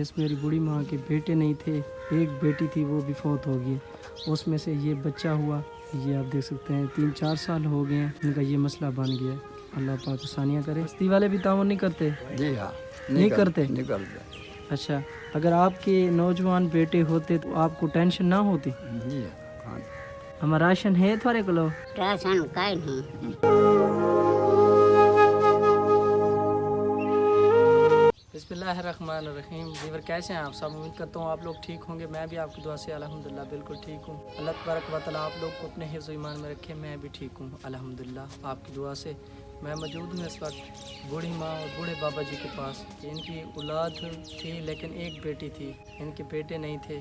इस मेरी बूढ़ी माँ के बेटे नहीं थे, एक बेटी थी वो भी फौत हो गई। उसमें से ये बच्चा हुआ, ये आप देख सकते हैं 3-4 साल हो गए हैं, इनका ये मसला बन गया है। अल्लाह पाक आसानियाँ करे। बस्ती वाले भी ताउन नहीं करते? जी हाँ, नहीं करते? नहीं करते। अच्छा, अगर आपके नौजवान बेटे होते तो आपको टेंशन ना होती? जी हाँ, हमारा राशन है थोड़े किलो? राशन का नहीं। बिस्मिल्लाहिर्रहमानिर्रहीम। जीवर कैसे हैं आप सब? उम्मीद करता हूँ आप लोग ठीक होंगे। मैं भी आपकी दुआ से अल्हम्दुलिल्लाह बिल्कुल ठीक हूँ। अल्लाह तबारक व तआला आप लोग को अपने हिफ्ज़ ईमान में रखे। मैं भी ठीक हूँ अल्हम्दुलिल्लाह आपकी दुआ से। मैं मौजूद हूँ इस वक्त बूढ़ी माँ और बूढ़े बाबा जी के पास। इनकी औलाद थी लेकिन एक बेटी थी, इनके बेटे नहीं थे।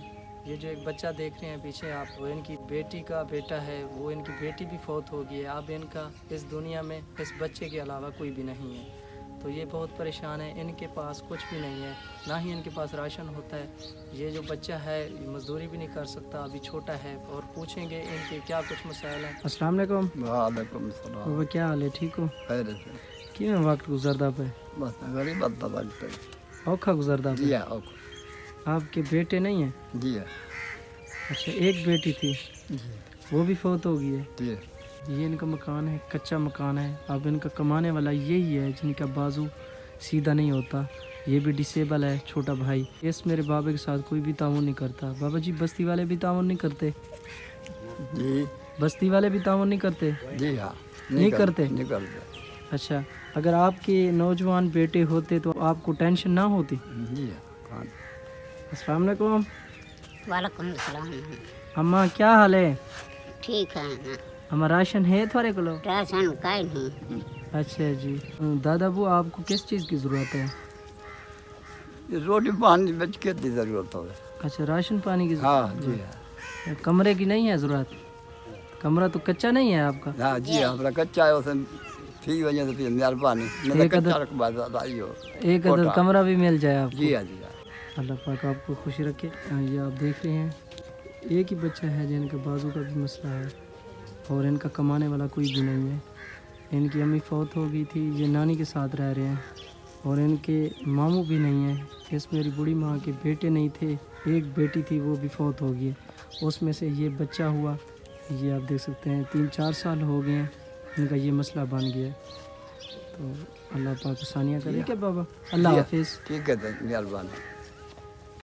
ये जो एक बच्चा देख रहे हैं पीछे आप, वो इनकी बेटी का बेटा है। वो इनकी बेटी भी फौत हो गई है। अब इनका इस दुनिया में इस बच्चे के अलावा कोई भी नहीं है। तो ये बहुत परेशान है। इनके पास कुछ भी नहीं है, ना ही इनके पास राशन होता है। ये जो बच्चा है मजदूरी भी नहीं कर सकता, अभी छोटा है। और पूछेंगे इनके क्या कुछ मसाइल हैं। अस्सलाम वालेकुम। वालेकुम सलाम। बाबा क्या हाल है? ठीक हो? खैर से क्यों वक्त गुजरदा पे? बस गरीब आता लगता है। औखा गुजरदा जी पे? हाँ, आपके बेटे नहीं हैं? जी हाँ, अच्छा, एक बेटी थी, जी वो भी फौत हो गई है। जी ये इनका मकान है, कच्चा मकान है। अब इनका कमाने वाला यही है जिनका बाजू सीधा नहीं होता। ये भी डिसेबल है, छोटा भाई। इस मेरे बाबा के साथ कोई भी ताउन नहीं करता। बाबा जी बस्ती वाले भी ताउन नहीं करते? जी बस्ती वाले भी ताउन नहीं करते? जी हाँ, नहीं करते? नहीं करते। अच्छा, अगर आपके नौजवान बेटे होते तो आपको टेंशन ना होती? जी हाँ, अस्सलाम वालेकुम। वालेकुम सलाम। अम्मा क्या हाल है? ठीक है ना। हमारा राशन है थोड़े किलो? राशन का नहीं। अच्छा जी। दादा अबू आपको किस चीज़ की ज़रूरत है? ये रोटी पानी बच के की जरूरत हो। अच्छा, राशन पानी की हाँ जी ज़रूरत? हाँ, कमरे की नहीं है ज़रूरत? कमरा तो कच्चा नहीं है आपका? हाँ जी हाँ, हमारा कच्चा है उसे ठीक वजह से फिर मेहरबानी नहीं एक तो कच्चा अदर- रकबा आई हो। एक अदर कोटा। कमरा भी मिल जाए आपको? जी हाँ, जी हाँ, अल्लाह पाक आपको खुशी रखे। ये आप देख रहे हैं एक ही बच्चा है जिनका बाजू का भी मसला है और इनका कमाने वाला कोई भी नहीं है। इनकी अम्मी फौत हो गई थी, ये नानी के साथ रह रहे हैं और इनके मामू भी नहीं है। इस मेरी बूढ़ी माँ के बेटे नहीं थे, एक बेटी थी वो भी फौत हो गई। उसमें से ये बच्चा हुआ, ये आप देख सकते हैं 3-4 साल हो गए हैं, इनका ये मसला बन गया। तो अल्लाह पाक आसानियाँ करे। ठीक है बाबा, अल्लाह हाफिज़। ठीक है, मेहरबानी।